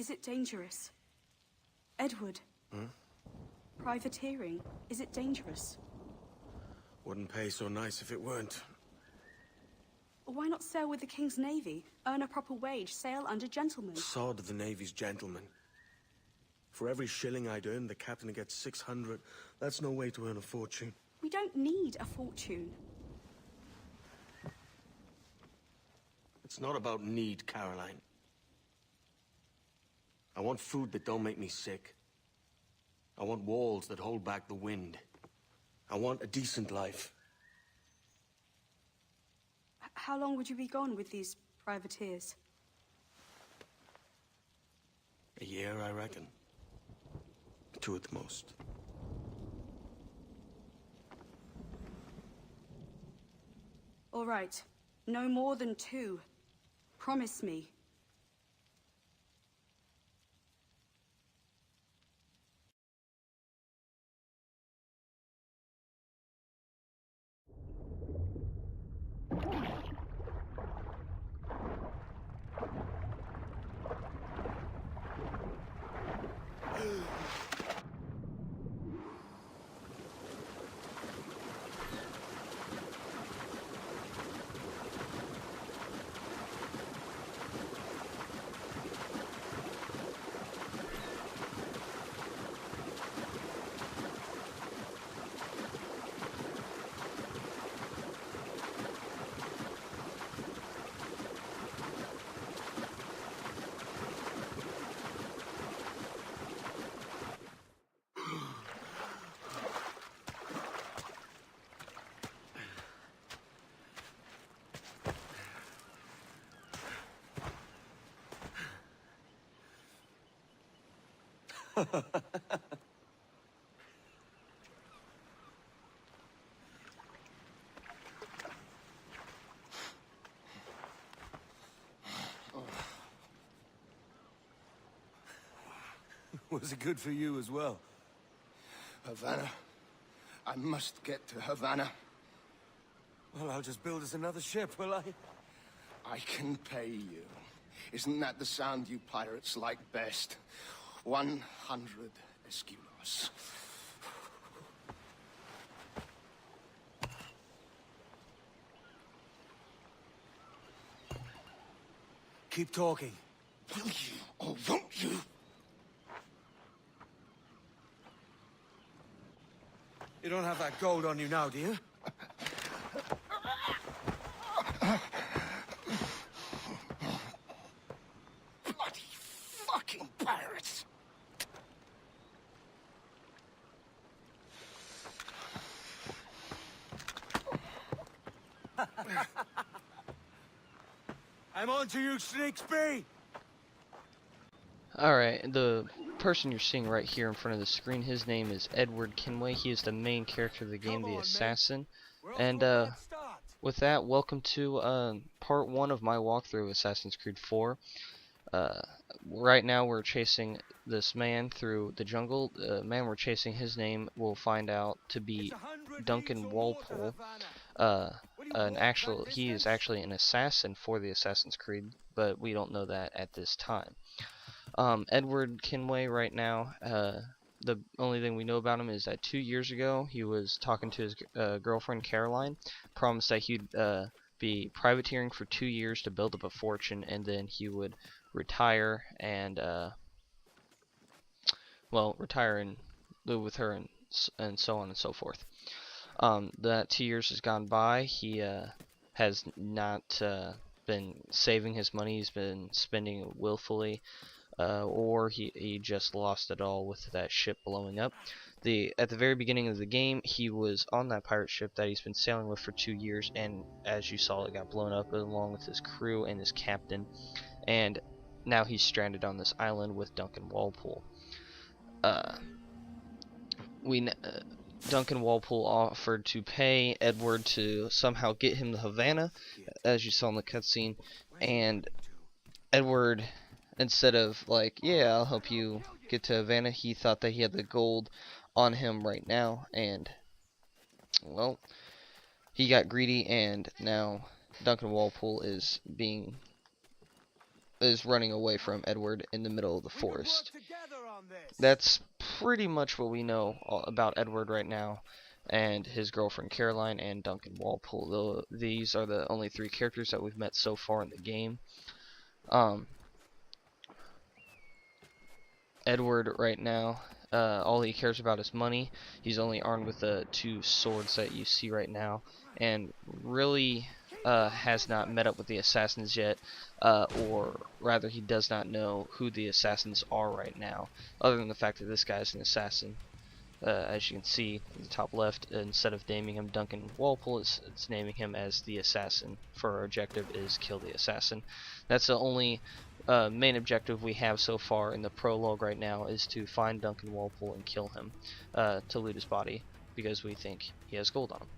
Is it dangerous? Edward? Hmm? Privateering, is it dangerous? Wouldn't pay so nice if it weren't. Why not sail with the King's Navy? Earn a proper wage, sail under gentlemen. Sod the Navy's gentlemen. For every shilling I'd earn, the captain gets 600. That's no way to earn a fortune. We don't need a fortune. It's not about need, Caroline. I want food that don't make me sick. I want walls that hold back the wind. I want a decent life. How long would you be gone with these privateers? A year, I reckon. 2 at the most. All right. No more than 2. Promise me. Was it good for you as well? Havana. I must get to Havana. Well, I'll just build us another ship, will I? I can pay you. Isn't that the sound you pirates like best? 100 escudos. Keep talking. Will you or won't you? You don't have that gold on you now, do you? Bloody fucking pirates! I'm on to you, Snakesby! Alright, the person you're seeing right here in front of the screen, his name is Edward Kenway. He is the main character of the game, the assassin. And with that, welcome to part 1 of my walkthrough of Assassin's Creed 4. Right now we're chasing this man through the jungle. The man we're chasing, his name we'll find out to be Duncan Walpole. He is actually an assassin for the Assassin's Creed, but we don't know that at this time. Edward Kenway right now, the only thing we know about him is that 2 years ago he was talking to his girlfriend Caroline, promised that he'd be privateering for 2 years to build up a fortune, and then he would retire and retire and live with her and so on and so forth. That 2 years has gone by. He has not been saving his money. He's been spending it willfully. Or he just lost it all with that ship blowing up. At the very beginning of the game, he was on that pirate ship that he's been sailing with for 2 years, and as you saw, it got blown up along with his crew and his captain, and now he's stranded on this island with Duncan Walpole. Duncan Walpole offered to pay Edward to somehow get him to Havana, as you saw in the cutscene, and Edward, instead of like, yeah, I'll help you get to Havana, he thought that he had the gold on him right now, and well, he got greedy, and now Duncan Walpole is running away from Edward in the middle of the forest. That's pretty much what we know about Edward right now, and his girlfriend Caroline, and Duncan Walpole. Though these are the only 3 characters that we've met so far in the game. Edward right now, all he cares about is money. He's only armed with the 2 swords that you see right now, and really has not met up with the assassins yet, or rather he does not know who the assassins are right now, other than the fact that this guy is an assassin. As you can see in the top left, instead of naming him Duncan Walpole, it's naming him as the assassin, for our objective is kill the assassin. That's the only main objective we have so far in the prologue right now, is to find Duncan Walpole and kill him, to loot his body, because we think he has gold on him.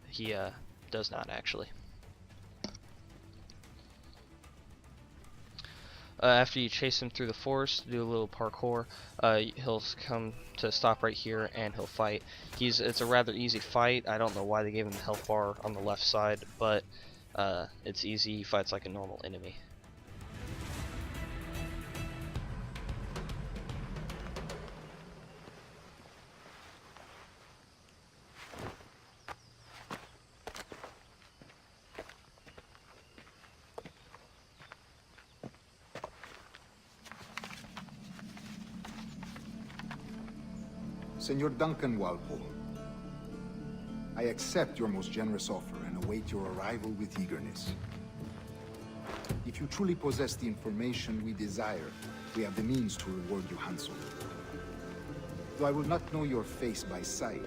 He does not, actually. After you chase him through the forest, do a little parkour, he'll come to stop right here and he'll fight. It's a rather easy fight. I don't know why they gave him the health bar on the left side, but it's easy. He fights like a normal enemy. Senor Duncan Walpole, I accept your most generous offer and await your arrival with eagerness. If you truly possess the information we desire, we have the means to reward you handsomely. Though I will not know your face by sight,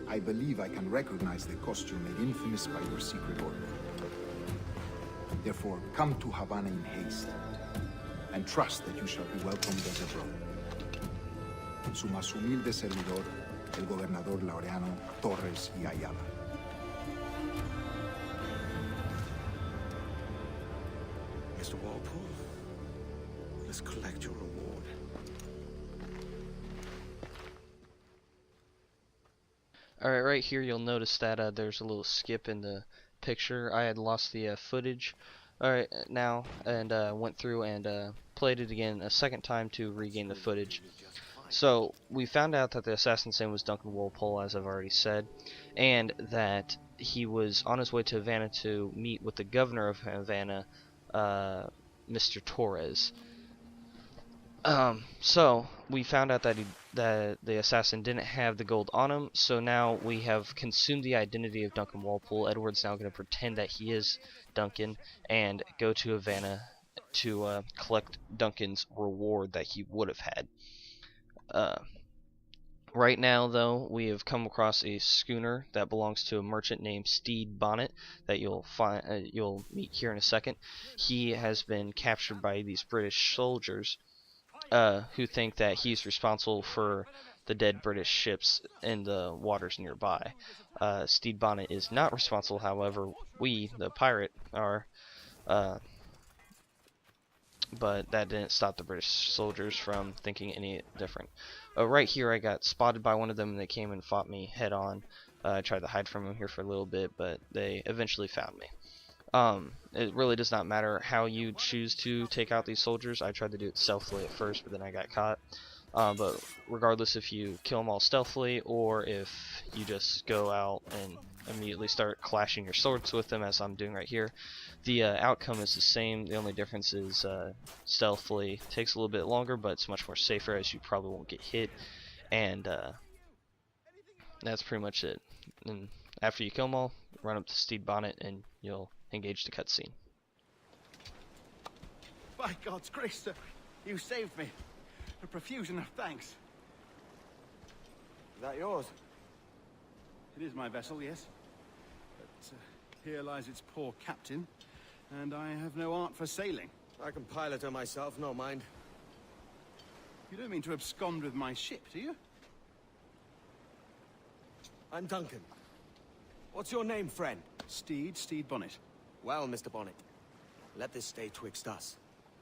I believe I can recognize the costume made infamous by your secret order. Therefore, come to Havana in haste, and trust that you shall be welcomed as a brother. su más humilde servidor, el gobernador Laureano Torres y Ayala. Mr. Walpole, let's collect your reward. Alright, right here you'll notice that there's a little skip in the picture. I had lost the footage now, and went through and played it again a second time to regain the footage. So we found out that the assassin's name was Duncan Walpole, as I've already said, and that he was on his way to Havana to meet with the governor of Havana, Mr. Torres. So we found out that the assassin didn't have the gold on him, so now we have consumed the identity of Duncan Walpole. Edward's now going to pretend that he is Duncan and go to Havana to collect Duncan's reward that he would have had. Right now, though, we have come across a schooner that belongs to a merchant named Steed Bonnet that you'll meet here in a second. He has been captured by these British soldiers who think that he's responsible for the dead British ships in the waters nearby. Steed Bonnet is not responsible, however, we, the pirate, are. But that didn't stop the British soldiers from thinking any different. Right here I got spotted by one of them and they came and fought me head on. I tried to hide from them here for a little bit, but they eventually found me. It really does not matter how you choose to take out these soldiers. I tried to do it stealthily at first, but then I got caught. But regardless if you kill them all stealthily or if you just go out and immediately start clashing your swords with them, as I'm doing right here, the outcome is the same. The only difference is stealthily takes a little bit longer, but it's much more safer as you probably won't get hit, and that's pretty much it. And after you kill them all, run up to Steed Bonnet and you'll engage the cutscene. By God's grace, sir, you saved me. A profusion of thanks. Is that yours? It is my vessel, yes. But here lies its poor captain, and I have no art for sailing. I can pilot her myself, no mind. You don't mean to abscond with my ship, do you? I'm Duncan. What's your name, friend? Steed Bonnet. Well, Mr. Bonnet, let this stay twixt us.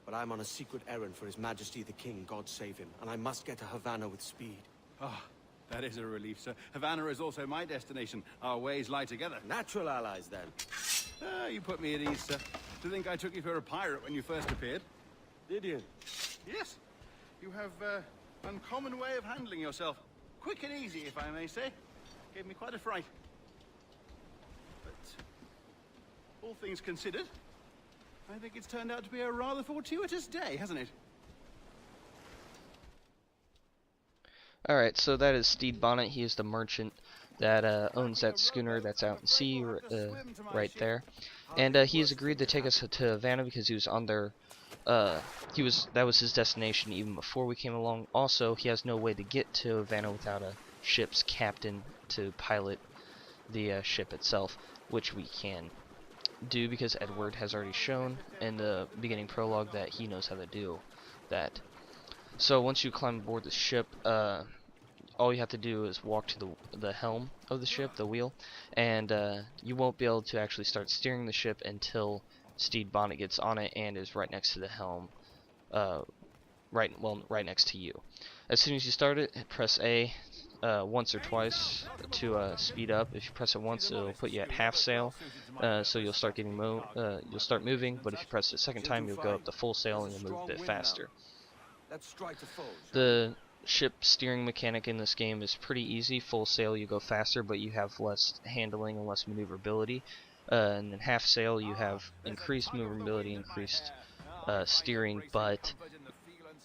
But I'm on a secret errand for His Majesty the King, God save him, and I must get to Havana with speed. Ah, that is a relief, sir. Havana is also my destination. Our ways lie together. Natural allies, then. Ah, you put me at ease, sir. To think I took you for a pirate when you first appeared. Did you? Yes. You have uncommon way of handling yourself. Quick and easy, if I may say. Gave me quite a fright. But all things considered, I think it's turned out to be a rather fortuitous day, hasn't it? Alright, so that is Steed Bonnet. He is the merchant that owns that schooner that's out in sea right there. And he has agreed to take us to Havana because he was on their that was his destination even before we came along. Also, he has no way to get to Havana without a ship's captain to pilot the ship itself, which we can do because Edward has already shown in the beginning prologue that he knows how to do that. So once you climb aboard the ship, all you have to do is walk to the helm of the ship, the wheel, and you won't be able to actually start steering the ship until Steed Bonnet gets on it and is right next to the helm, right next to you. As soon as you start it, press A once or twice to speed up. If you press it once, it'll put you at half sail, so you'll start getting you'll start moving. But if you press it a second time, you'll go up to full sail and you'll move a bit faster. The ship steering mechanic in this game is pretty easy. Full sail, you go faster, but you have less handling and less maneuverability. And then half sail, you have increased maneuverability, increased steering, but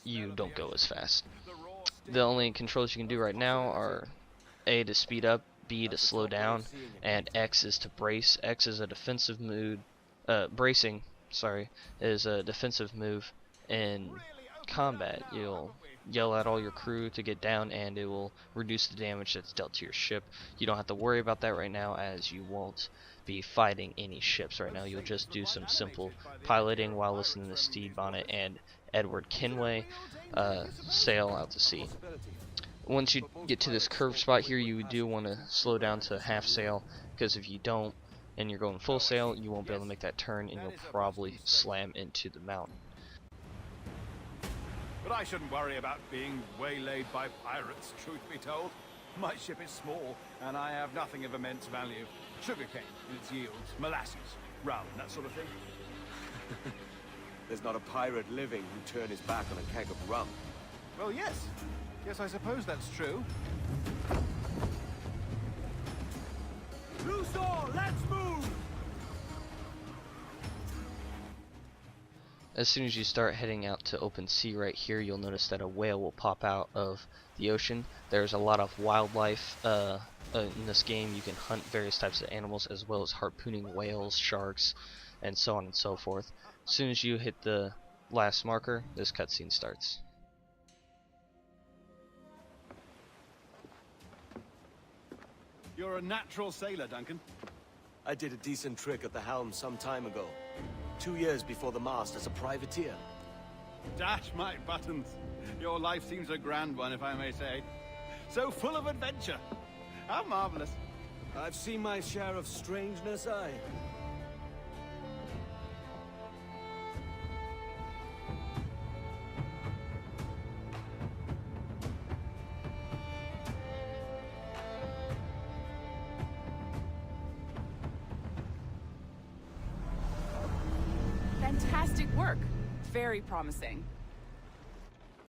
you don't go as fast. The only controls you can do right now are A to speed up, B to slow down, and X is to brace. X is a defensive move. Bracing, sorry, is a defensive move in combat. You'll yell at all your crew to get down, and it will reduce the damage that's dealt to your ship. You don't have to worry about that right now, as you won't be fighting any ships right now. You'll just do some simple piloting while listening to Steed Bonnet and Edward Kenway sail out to sea. once you get to this curved spot here, you do want to slow down to half sail, because if you don't and you're going full sail, you won't be able to make that turn and you'll probably slam into the mountain. But I shouldn't worry about being waylaid by pirates, truth be told. My ship is small, and I have nothing of immense value. Sugarcane in its yields, molasses, rum, that sort of thing. There's not a pirate living who'd turn his back on a keg of rum. Well, yes. Yes, I suppose that's true. Loose all, let's move! As soon as you start heading out to open sea right here, you'll notice that a whale will pop out of the ocean. There's a lot of wildlife in this game. You can hunt various types of animals as well as harpooning whales, sharks, and so on and so forth. As soon as you hit the last marker, this cutscene starts. You're a natural sailor, Duncan. I did a decent trick at the helm some time ago. 2 years before the mast as a privateer. Dash my buttons. Your life seems a grand one, if I may say. So full of adventure. How marvelous. I've seen my share of strangeness, aye. Fantastic work. Very promising.